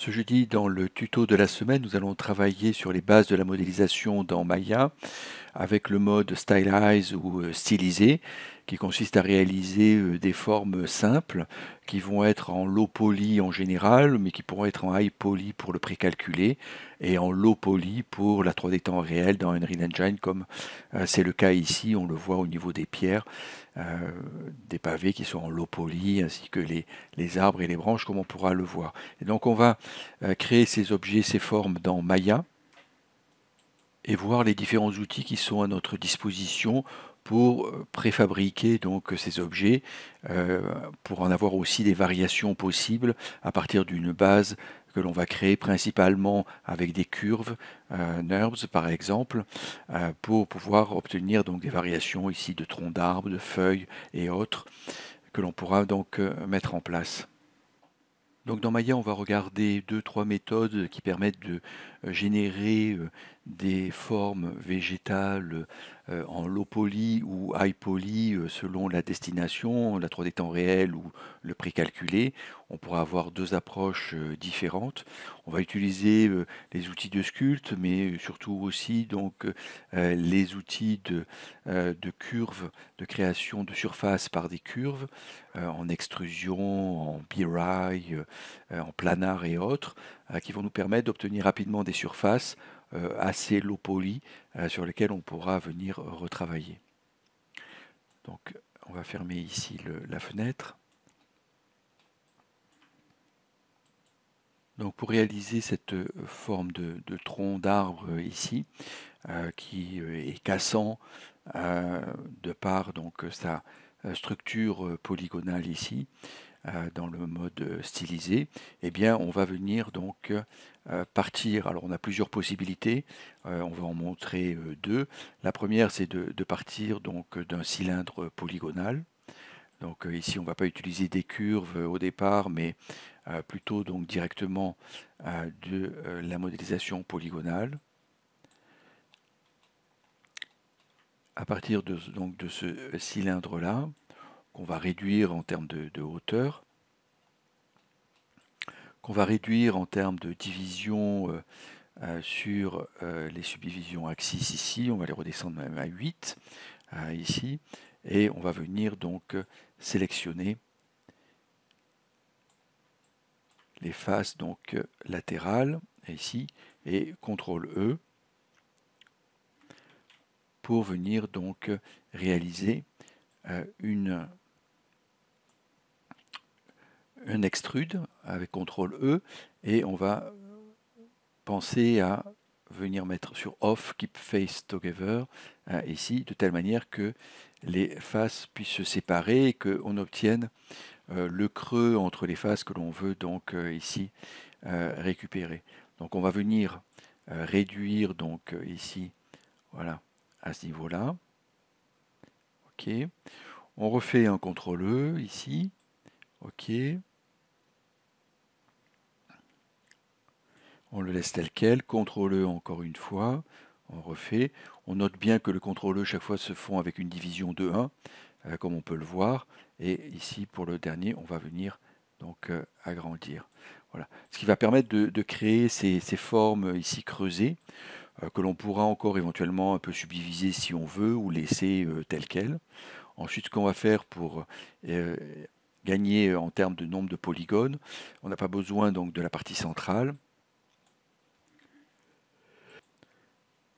Ce jeudi, dans le tuto de la semaine, nous allons travailler sur les bases de la modélisation dans Maya avec le mode Stylize ou stylisé qui consiste à réaliser des formes simples qui vont être en low poly en général mais qui pourront être en high poly pour le précalculé et en low poly pour la 3D temps réel dans Unreal Engine comme c'est le cas ici, on le voit au niveau des pierres, des pavés qui sont en low poly ainsi que les arbres et les branches comme on pourra le voir. Et donc on va créer ces objets, ces formes dans Maya et voir les différents outils qui sont à notre disposition pour préfabriquer donc ces objets, pour en avoir aussi des variations possibles à partir d'une base que l'on va créer principalement avec des curves, NURBS par exemple, pour pouvoir obtenir donc des variations ici de troncs d'arbres, de feuilles et autres que l'on pourra donc mettre en place. Donc dans Maya, on va regarder deux, trois méthodes qui permettent de générer des formes végétales en low poly ou high poly selon la destination, la 3D temps réel ou le précalculé. On pourra avoir deux approches différentes. On va utiliser les outils de sculpt, mais surtout aussi donc les outils de curves, de création de surface par des curves en extrusion, en B-Ray, en planar et autres, qui vont nous permettre d'obtenir rapidement des surfaces assez low poly sur lesquelles on pourra venir retravailler. Donc on va fermer ici la fenêtre. Donc pour réaliser cette forme de tronc d'arbre ici, qui est cassant de par donc sa structure polygonale ici, dans le mode stylisé, eh bien on va venir donc partir. Alors on a plusieurs possibilités, on va en montrer deux. La première c'est de partir donc d'un cylindre polygonal. Donc ici on ne va pas utiliser des curves au départ, mais plutôt donc directement de la modélisation polygonale. À partir donc de ce cylindre-là, qu'on va réduire en termes de hauteur, qu'on va réduire en termes de division sur les subdivisions axis ici, on va les redescendre même à 8 ici, et on va venir donc sélectionner les faces donc latérales ici et CTRL E pour venir donc réaliser un extrude avec CTRL E et on va penser à venir mettre sur Off Keep Face Together ici de telle manière que les faces puissent se séparer et qu'on obtienne le creux entre les faces que l'on veut donc ici récupérer. Donc on va venir réduire donc ici, voilà, à ce niveau-là. OK. On refait un CTRL E ici. OK. On le laisse tel quel. CTRL E encore une fois. On refait. On note bien que le CTRL E chaque fois se font avec une division de 1, comme on peut le voir. Et ici, pour le dernier, on va venir donc agrandir. Voilà. Ce qui va permettre de créer ces formes ici creusées, que l'on pourra encore éventuellement un peu subdiviser si on veut, ou laisser telles quelles. Ensuite, ce qu'on va faire pour gagner en termes de nombre de polygones, on n'a pas besoin donc de la partie centrale.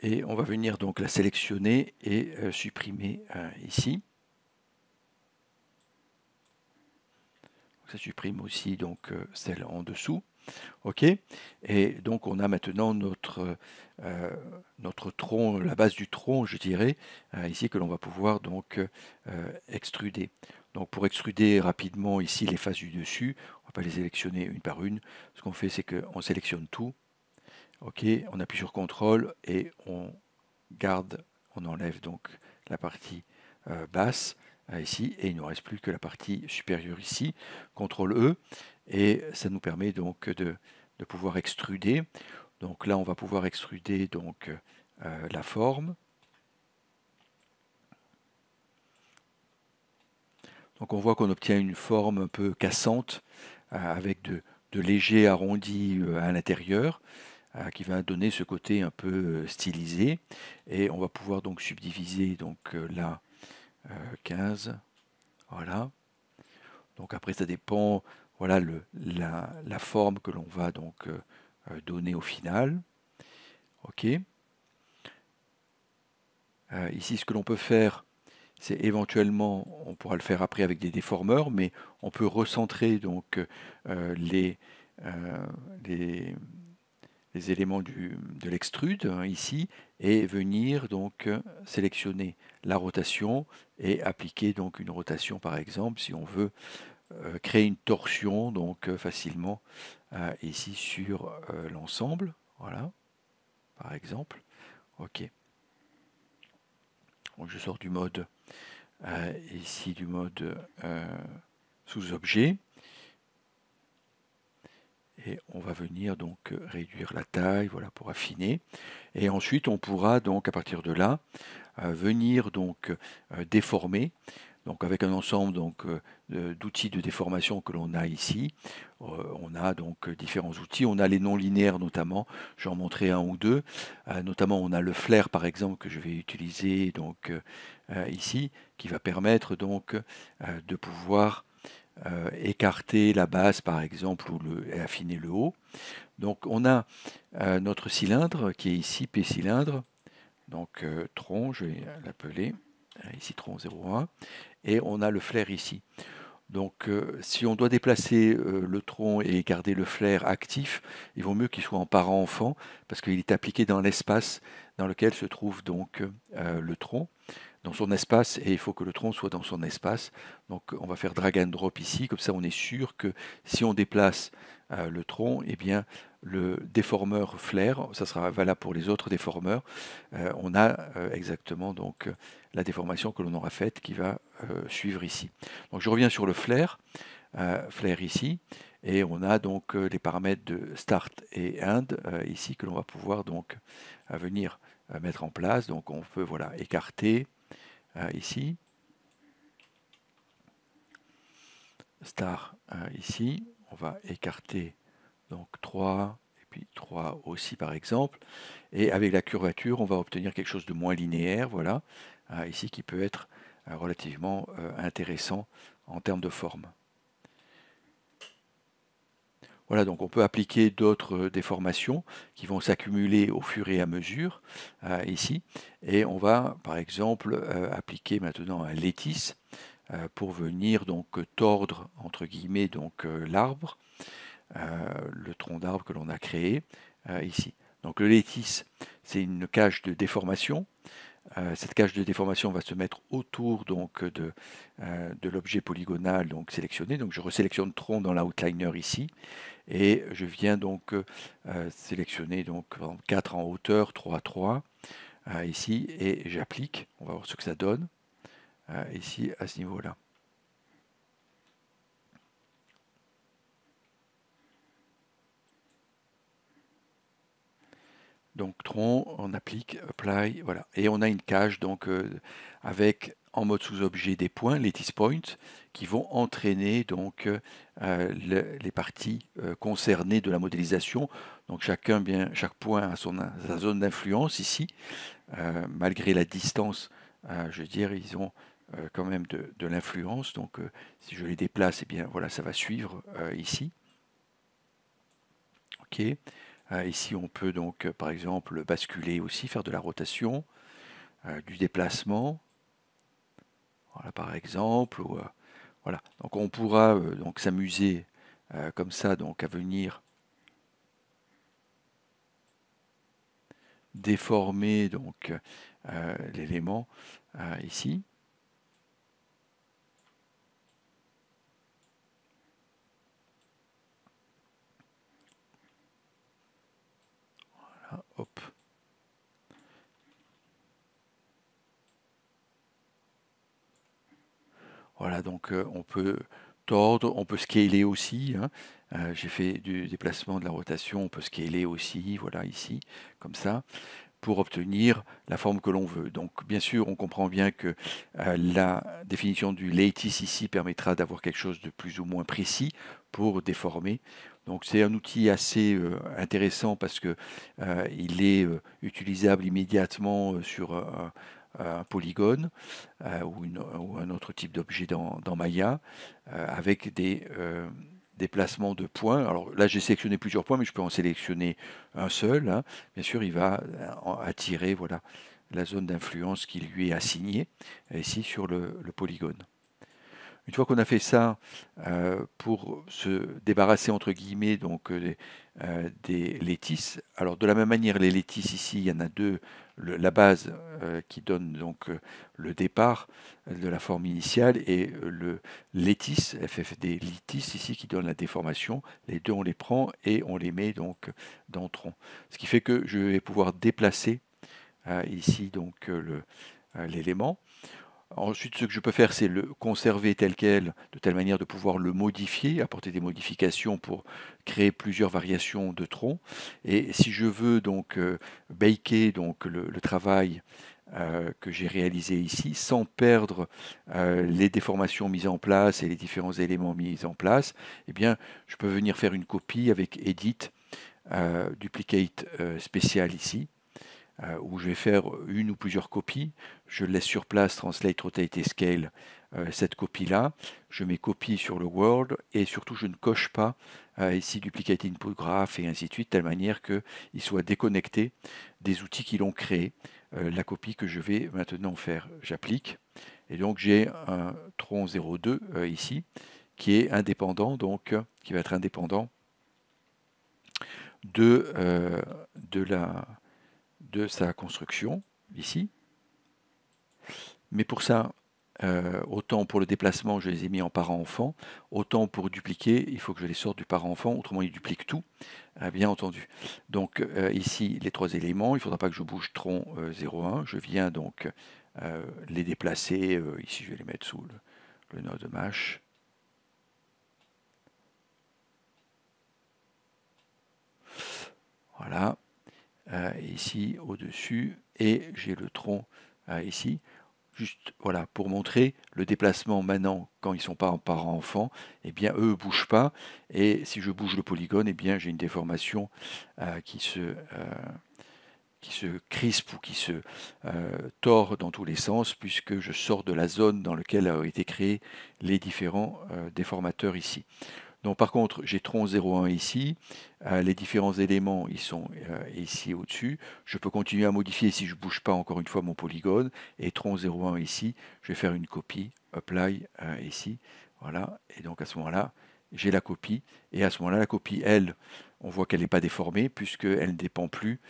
Et on va venir donc la sélectionner et supprimer ici. Ça supprime aussi donc celle en dessous. OK. Et donc on a maintenant notre tronc, la base du tronc, je dirais, ici que l'on va pouvoir donc extruder. Donc pour extruder rapidement ici les faces du dessus, on ne va pas les sélectionner une par une. Ce qu'on fait, c'est qu'on sélectionne tout. OK, on appuie sur CTRL et on garde, on enlève donc la partie basse ici et il ne nous reste plus que la partie supérieure ici. CTRL E et ça nous permet donc de pouvoir extruder. Donc là, on va pouvoir extruder donc la forme. Donc on voit qu'on obtient une forme un peu cassante avec de léger arrondi à l'intérieur, qui va donner ce côté un peu stylisé. Et on va pouvoir donc subdiviser donc là 15, voilà. Donc après ça dépend, voilà la forme que l'on va donc donner au final. Ok. Ici ce que l'on peut faire, c'est éventuellement, on pourra le faire après avec des déformeurs, mais on peut recentrer donc les, euh, les, les éléments de l'extrude ici et venir donc sélectionner la rotation et appliquer donc une rotation par exemple si on veut créer une torsion donc facilement ici sur l'ensemble, voilà, par exemple. Ok. Donc je sors du mode ici du mode sous objet et on va venir donc réduire la taille, voilà, pour affiner. Et ensuite on pourra donc à partir de là venir donc déformer. Donc avec un ensemble donc d'outils de déformation que l'on a ici, on a donc différents outils. On a les non linéaires notamment. Je vais en montrer un ou deux. Notamment on a le flair par exemple que je vais utiliser donc ici, qui va permettre donc de pouvoir écarter la base par exemple ou et affiner le haut. Donc on a notre cylindre qui est ici P cylindre, donc tronc, je vais l'appeler ici tronc 01, et on a le flair ici. Donc si on doit déplacer le tronc et garder le flair actif, il vaut mieux qu'il soit en parent-enfant parce qu'il est appliqué dans l'espace dans lequel se trouve donc le tronc, dans son espace, et il faut que le tronc soit dans son espace. Donc on va faire drag and drop ici, comme ça on est sûr que si on déplace le tronc, eh bien le déformeur flair, ça sera valable pour les autres déformeurs, on a exactement donc la déformation que l'on aura faite qui va suivre ici. Donc je reviens sur le flair, flair ici, et on a donc les paramètres de start et end ici que l'on va pouvoir donc venir mettre en place. Donc on peut voilà écarter ici, star ici, on va écarter donc 3 et puis 3 aussi par exemple, et avec la curvature on va obtenir quelque chose de moins linéaire, voilà, ici qui peut être relativement intéressant en termes de forme. Voilà, donc on peut appliquer d'autres déformations qui vont s'accumuler au fur et à mesure ici, et on va par exemple appliquer maintenant un létis pour venir donc tordre entre guillemets donc l'arbre, le tronc d'arbre que l'on a créé ici. Donc le létis, c'est une cage de déformation. Cette cage de déformation va se mettre autour donc de l'objet polygonal donc sélectionné. Donc je resélectionne tronc dans l'outliner ici et je viens donc sélectionner donc 4 en hauteur, 3 3 ici et j'applique. On va voir ce que ça donne ici à ce niveau-là. Donc tronc, on applique, apply, voilà. Et on a une cage donc avec en mode sous-objet des points, les T-points, qui vont entraîner donc les parties concernées de la modélisation. Donc chaque point a sa zone d'influence ici. Malgré la distance, je veux dire, ils ont quand même de l'influence. Donc si je les déplace, eh bien voilà, ça va suivre ici. Ok. Ici, on peut donc, par exemple, basculer aussi, faire de la rotation, du déplacement. Voilà, par exemple. Ou, voilà. Donc, on pourra donc s'amuser comme ça, donc à venir déformer donc l'élément ici. Voilà, hop. Voilà, donc on peut tordre, on peut scaler aussi, hein. J'ai fait du déplacement, de la rotation, on peut scaler aussi, voilà, ici, comme ça. pour obtenir la forme que l'on veut. Donc bien sûr, on comprend bien que la définition du lattice ici permettra d'avoir quelque chose de plus ou moins précis pour déformer. Donc c'est un outil assez intéressant parce que il est utilisable immédiatement sur un polygone ou un autre type d'objet dans Maya avec des déplacements de points. Alors là, j'ai sélectionné plusieurs points, mais je peux en sélectionner un seul, hein. Bien sûr, il va attirer voilà, la zone d'influence qui lui est assignée ici sur le polygone. Une fois qu'on a fait ça, pour se débarrasser entre guillemets donc des lattices, alors de la même manière les lattices ici, il y en a deux, la base qui donne donc le départ de la forme initiale et le lattice, FFD lattice ici qui donne la déformation. Les deux on les prend et on les met donc dans tronc. Ce qui fait que je vais pouvoir déplacer ici donc l'élément. Ensuite, ce que je peux faire, c'est le conserver tel quel, de telle manière de pouvoir le modifier, apporter des modifications pour créer plusieurs variations de troncs. Et si je veux donc baker donc le travail que j'ai réalisé ici, sans perdre les déformations mises en place et les différents éléments mis en place, eh bien, je peux venir faire une copie avec Edit, Duplicate spécial ici où je vais faire une ou plusieurs copies. Je laisse sur place Translate, Rotate et Scale cette copie-là. Je mets copie sur le World et surtout je ne coche pas ici Duplicate Input Graph et ainsi de suite, de telle manière qu'il soit déconnecté des outils qui l'ont créé. La copie que je vais maintenant faire, j'applique. Et donc j'ai un tronc 02 ici qui est indépendant, donc qui va être indépendant de, de sa construction ici. Mais pour ça, autant pour le déplacement, je les ai mis en parent-enfant, autant pour dupliquer, il faut que je les sorte du parent-enfant, autrement il duplique tout, bien entendu. Donc ici, les trois éléments, il ne faudra pas que je bouge tronc 0,1, je viens donc les déplacer, ici je vais les mettre sous le node mesh. Voilà, ici au-dessus, et j'ai le tronc ici. Juste voilà, pour montrer le déplacement maintenant, quand ils ne sont pas en parent-enfant, eh bien eux ne bougent pas. Et si je bouge le polygone, eh bien j'ai une déformation qui se crispe ou qui se tord dans tous les sens, puisque je sors de la zone dans laquelle ont été créés les différents déformateurs ici. Donc par contre, j'ai tronc 0,1 ici, les différents éléments ils sont ici au-dessus. Je peux continuer à modifier si je ne bouge pas encore une fois mon polygone. Et tronc 0,1 ici, je vais faire une copie, apply ici, voilà. Et donc à ce moment-là, j'ai la copie. Et à ce moment-là, la copie, elle, on voit qu'elle n'est pas déformée puisqu'elle ne dépend plus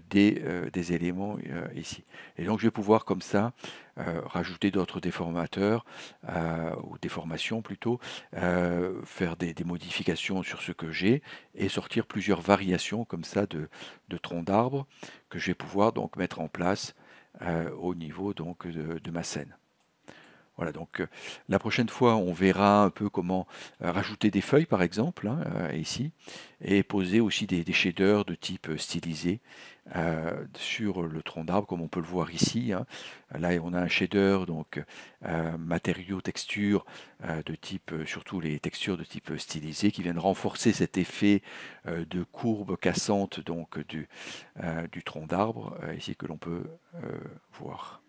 des éléments ici. Et donc je vais pouvoir comme ça rajouter d'autres déformateurs ou déformations plutôt, faire des modifications sur ce que j'ai et sortir plusieurs variations comme ça de troncs d'arbres que je vais pouvoir donc mettre en place au niveau donc de ma scène. Voilà, donc la prochaine fois, on verra un peu comment rajouter des feuilles, par exemple, hein, ici, et poser aussi des shaders de type stylisé sur le tronc d'arbre, comme on peut le voir ici, hein. Là, on a un shader, donc matériaux, textures de type, surtout les textures de type stylisé, qui viennent renforcer cet effet de courbe cassante donc du tronc d'arbre, ici que l'on peut voir.